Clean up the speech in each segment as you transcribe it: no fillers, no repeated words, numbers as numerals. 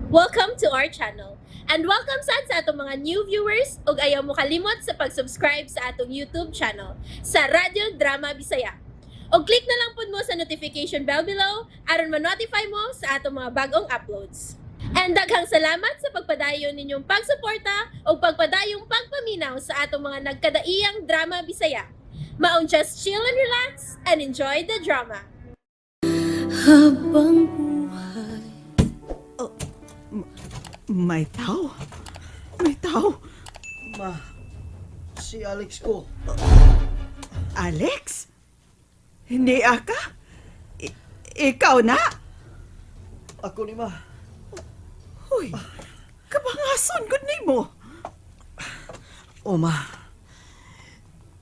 Welcome to our channel. And welcome sa atong mga new viewers ug ayaw mo kalimot sa pag-subscribe sa atong YouTube channel sa Radio Drama Bisaya. O click na lang pud mo sa notification bell below aron ma-notify mo sa atong mga bagong uploads. And daghang salamat sa pagpadayon ninyong pagsuporta o pagpadayong pagpaminaw sa atong mga nagkadaiyang Drama Bisaya. Maong just chill and relax and enjoy the drama. Habang buhay. Oh, may tao? May tao? Ma, si Alex ko. Alex? Hindi aka? Ikaw na? Ako ni Ma. Uy, kabangason gud nimo. O Ma,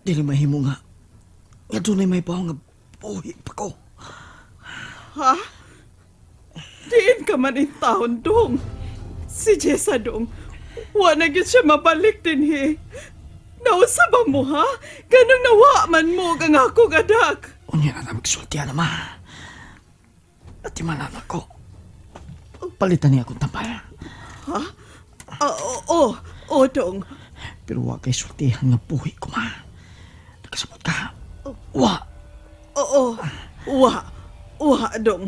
dili mahimo nga. Nga dunay may bawo nga buhi pa ko. Ha? Diin ka man in taon dong. Si Jessa dong. Wala gyud siya mabalik din he. Nausa ba mo ha? Ganong nawa man mo kang ako gadak. Unya na magsultihan na Ma. At imanan ako. Palitan niya akong tampal. Ha? Oo, dong. Pero wa kay sultihan nga buhi ko Ma. Nakasabot ka. Wa. Oo, wa dong.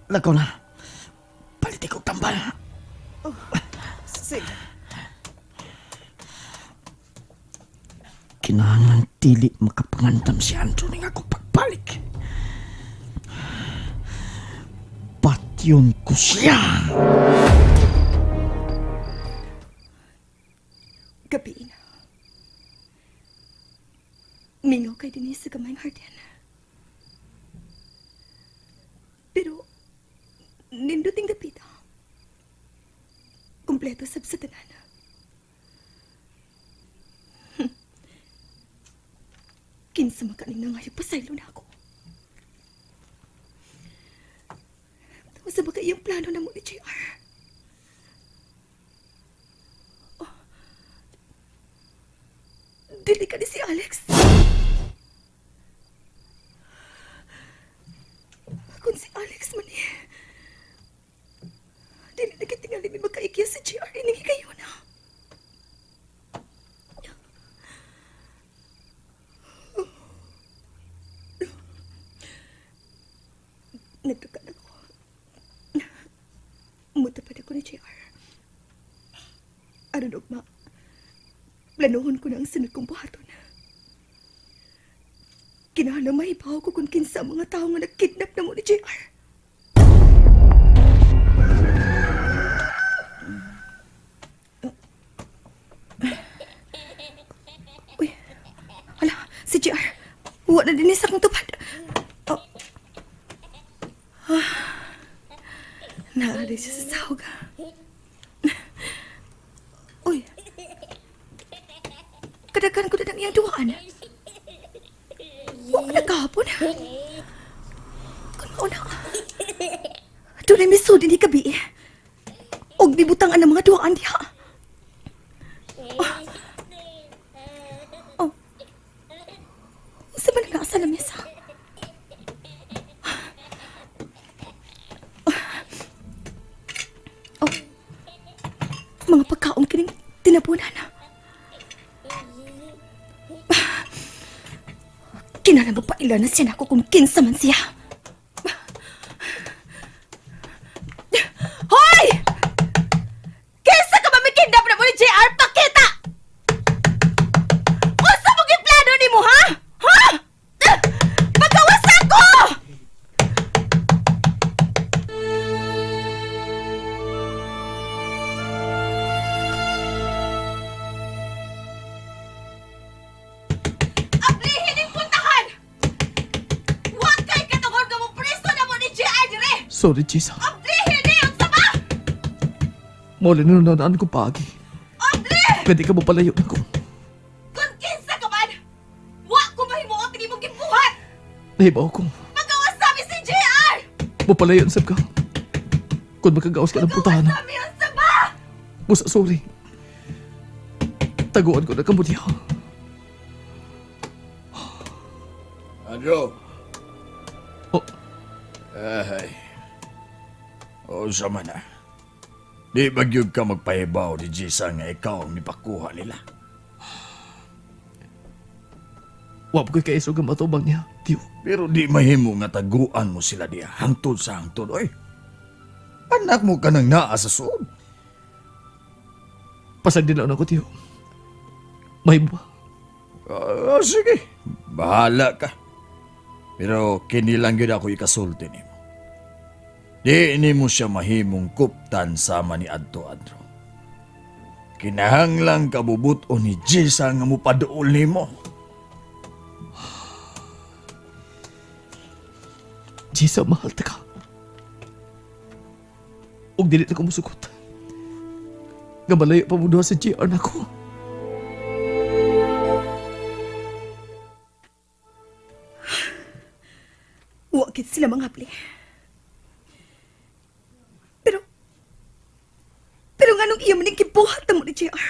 Lagaw na. Palitin ko tambal. Sige. Kinahanglan dili makapangandam si Andrew ning akong pagbalik. Patyon ko siya. Gabi na. Mingaw kay Denise sa gamayng hardyan. Pero, ninduting gabi na. Kompleto sab sa tanan. Kinsa makaning nangayo pasaylo na ako. Tapos sa baka iyong plano na mo ni JR. Dili ka ni si Alex. Kung si Alex man dili na kitingali may makaikya sa GR iningi kayo na. Nagtukad ako. Mutapad ako ni JR. Ano dogma? Planuhon ko na ang sunod kong buhaton. Kinahanglan maibaw ko kung kinsa ang mga tao nga nagkidnap na mo ni JR. Uy, hala, si JR. Huwag na din sa akong tupad. Oh. Naaray siya sa sahog. Uy, kadagan ko na ng iyang duwaan. Huwag na kahapon. Kung mauna ka. Doon ay misudi ni Gabi. Huwag bibutangan ng mga duwaan diha. Oh. Sa ba nag-aasa na mesa? Oh. Mga pagkaon kining tinapunan. Kinala mo pa ilan na siya ako kung kinsa man siya. Hoy! Kinsa ka ba may kidnap na mo ni JR? Pakita! Unsa mo plano ni mo, ha? Ha? Magawas ako! Ablihin yung puntahan! Huwag kay katungod ka mo preso na mo ni JR dire! Sorry, Jessa. Ablihin niyo! Unsa ba? Muli nununaan ko pagi. Abli! Pwede ka mo palayo na ko. Kung kinsa ka man, wa ko mahimuot ng imong gibuhat! Nahibaw ko. Magawas sami si JR! Mo palayo na sab ka. Kung makagawas ka ng putahan. Magawas sami ang saba! Musa, sorry. Taguan ko na kamutiha. Andrew. Oh. Ay. O sa man na. Di bagyog ka magpahibaw ni Jisa nga ikaw ang nipakuha nila. Wa ko kay isog ang matubang niya, tiyo. Pero di mahimo nga taguan mo sila diya hangtod sa hangtod, oy. Anak mo ka nang naa sa suod. Pasag din ako, tiyo. May ba? Sige, bahala ka. Pero kinilang yun ako ikasulti nimo. Di ini mo siya mahimong kuptan sama ni Adto-Adro. Kinahanglang kabubuton ni Jisa nga mupaduol nimo. Jisa, mahal ta ka. Huwag dili na ko musukot. Nga malayo pa mo doon sa JR na ko. Wakit sila mga hapli. Pero nga nung iya maning kibuhat na mo ni JR.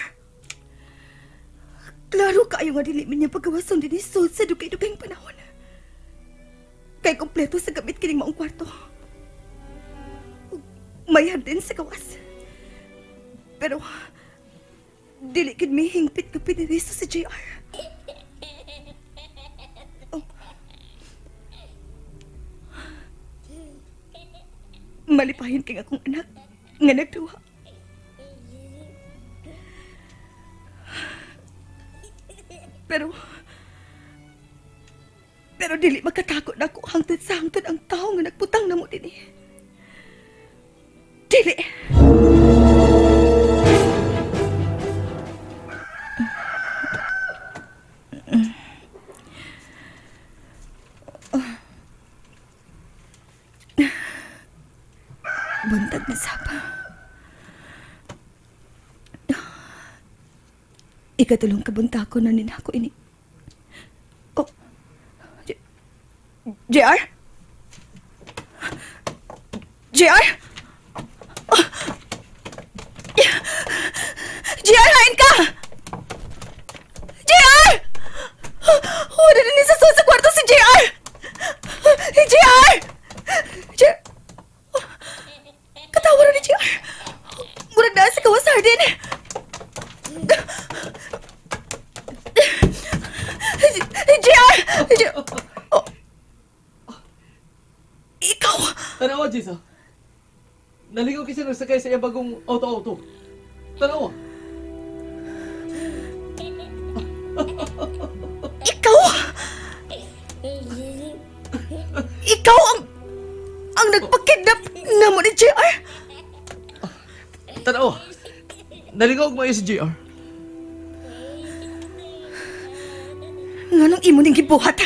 Klaro kayo nga dili man niya pagkawason din isod sa dugay-dugayng panahon. Kay kompleto sa gamit kining maong kwarto. Mayad din sa kawas. Pero dili kid may hingpit ka piniriso sa JR. Oh. Malipahin kay akong anak nga nagduwa. Pero dili makatakot na ako hangtod sa hangtod ang tao nga nagputang na mo din eh. Dili! Buntag na sapa. Ikatulong kabunta ko na ninako ini. Oh. JR? JR? Oh. JR, hain ka! JR! Oh, narinig sa kwarto si JR! JR! JR! Katawaran ni JR! Murag na sa kawasar din! JR! Oh. Ikaw! Tanawa, Jisa. Naligaw kasi nagsakay sa iya bagong auto-auto. Tanawa. Ikaw! Ikaw ang nagpakidnap na mo ni JR! Tanawa. Naligaw mo si JR. Nganong imo ning gibuhat?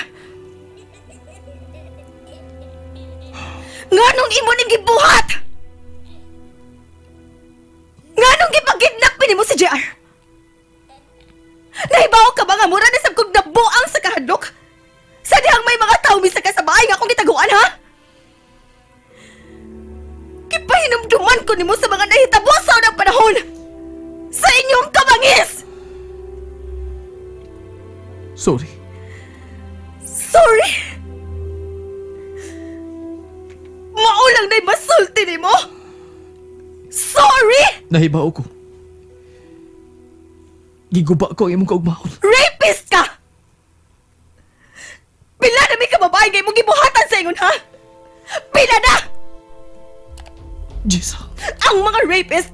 Nganong imo ning gibuhat? Nganong gipagkidnap nimo si JR? Nahibaw ka ba nga mura na sab kog nabuang sa kahadlok? Sa dihang may mga tao misa ka sa bahay nga akong gitaguan, ha? Kipahinumduman ko nimo sa mga nahitabo sa unang panahon sa inyong kabangis! Sorry. Sorry! Maulang na'y masulti ni mo! Sorry! Nahibaw ko. Giguba ko ang imong kaugmahon. Rapist ka! Pila na may kababae nga imong gibuhatan sa ingon, ha? Pila na! Jisa. Ang mga rapist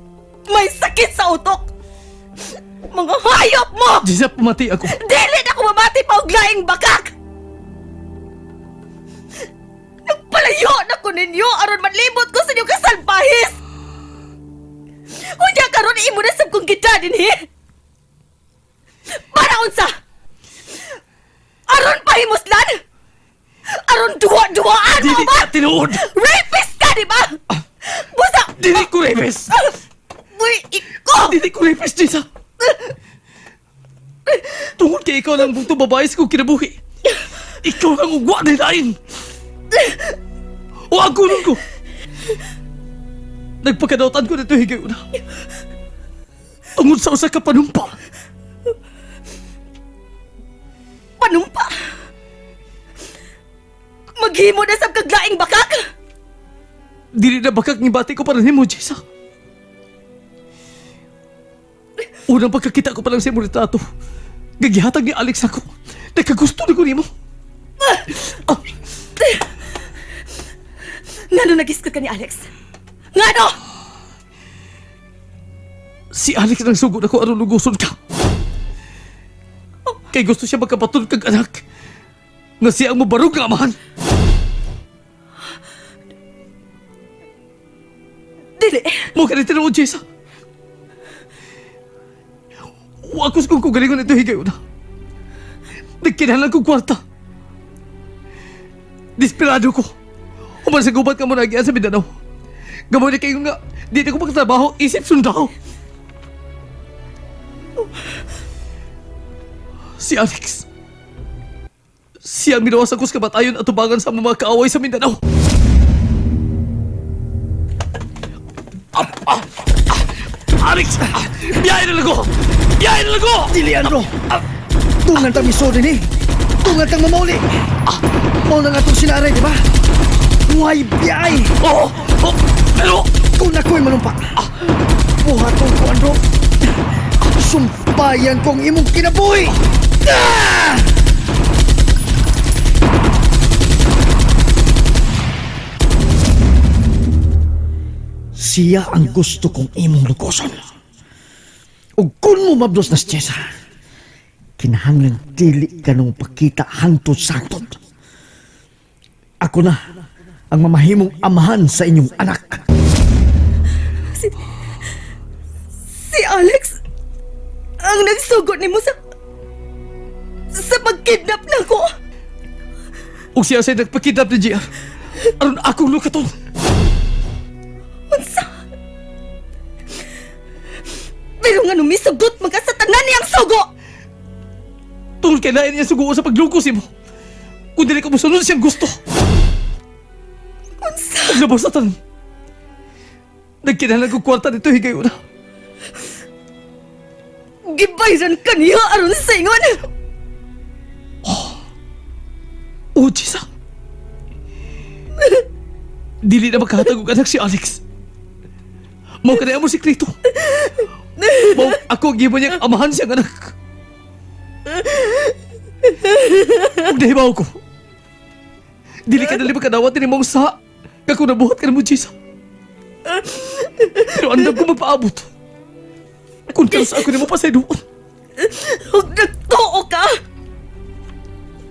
may sakit sa utok! Mga hayop mo! Jisa, pumati ako. Dili na ako mamati pa og laing bakak! Nagpalayo na ko ninyo aron manlibot ko sa inyong kasalbahis! Unya karon imo na sab kong kita dinhi! Para unsa? Aron pahimuslan? Aron duwa-duwaan mo Dili ba? ka tinuod. Rapist ka, di ba? Busa! Dili ko rapist. Uy, iko! Dili ko rapist, Jisa. Tungod kay ikaw lang bugto babae sa kong kinabuhi. Ikaw lang ugwa na lain. O agunon ko. Nagpakadautan ko na ito higay una. Tungod sa usa ka panumpa. Panumpa! Maghimo na sab kag laing bakak! Dili na bakak ngibati ko para nimo, Jisa. Unang pagkakita ko pa lang sa imong retrato, gagihatag ni Alex ako. Nagkagusto na ko nimo. Ngano nagisgot ka ni Alex? Ngano? Si Alex nang sugod ako aron luguson ka. Kay gusto siya magkapatod kag anak. Nga siya ang mabarog nga amahan. Dili. Mo ka rin tinawag, Jessa. Wakos kong kugalingon ito higayon na. Nagkinahalan kong kwarta. Desperado ko. Human sa gubat ka mo nagyan sa Mindanao. Gamoy na kayo nga, di na ko magtrabaho, isip sundao. Si Alex. Siya ang minawasan ko sa kamatayon at tubangan sa mga kaaway sa Mindanao. Alex! Biyahe na lago! Biyahe na lago! Di, Leandro! Tungan tang miso din eh! Tungan tang mamauli! Mau na nga itong sinaray, di ba? Huwag biyay! Oo! Oh, pero... Kung ako'y manumpa, buhaton ko, Andro. Sumpayan kong imong kinabuhi! Ah! Siya ang gusto kong imong lukoson. Ug kung mo mabdos na si Jessa, kinahanglan dili ka nung pakita hangtod sangtod. Ako na ang mamahimong amahan sa inyong anak. Si Alex ang nagsugod nimo sa pagkidnap nako. Ug siya sa'y nagpakidnap ni JR. Aron akong lukaton. Unsa? Pero nga misugot magkasatanan niyang sugo. Tungkol kay lain niya suguo sa paglukos mo. Kung dili ko musunod siyang gusto. Unsa? Ug labos sa tanan. Nagkinahalan kong kwarta dito higayon na. Gibayran ka niya aron sa ingon. Oh, Jessa. Dili na magkahatag og anak si Alex. Mao ka na mo sikreto. Mao ako ang gibo niyang amahan siyang anak. Ug nahibaw ko. Dili ka dali magkadawat ni mong sa kako nabuhat ka na mo, Jessa. Pero andam ko magpaabot. Kung kansa ako ni mo pasay doon. Huwag nagtuo ka.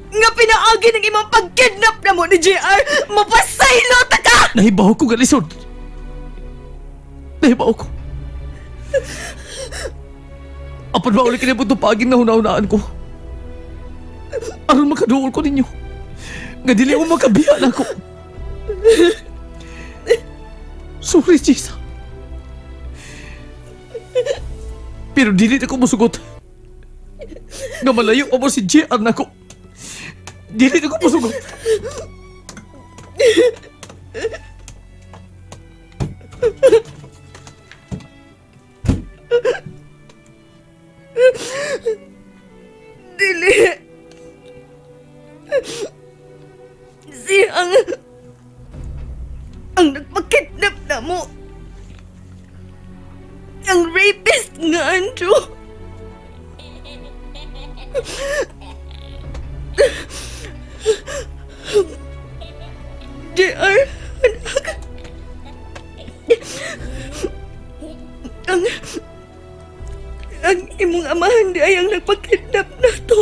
Nga pinaagi ng imong pagkidnap na mo ni JR, mapasaylo ta ka! Nahibaw ko galisod. Nahibaw ko. Apan ba ulit kinipot itong paging na hunahunaan ko? Aron makaduol ko ninyo. Nga dili mo makabihan ako. Sorry, Jessa. Pero dili na ko musugot. Nga malayo pa mo si JR na ko. Dili na ko musugot. Dili. Si ang nagpakidnap na mo. Ang rapist nga, Andrew. JR, anak. Ang imong amahan di ay ang nagpakidnap na to.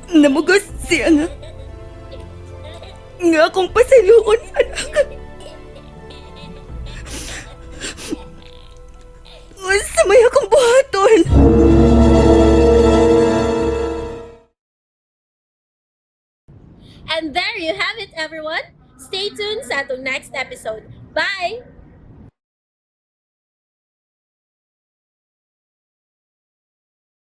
Namugos siya nga akong pasiluon, anak. Unsa may akong buhaton. And there you have it, everyone. Stay tuned sa atong next episode. Bye!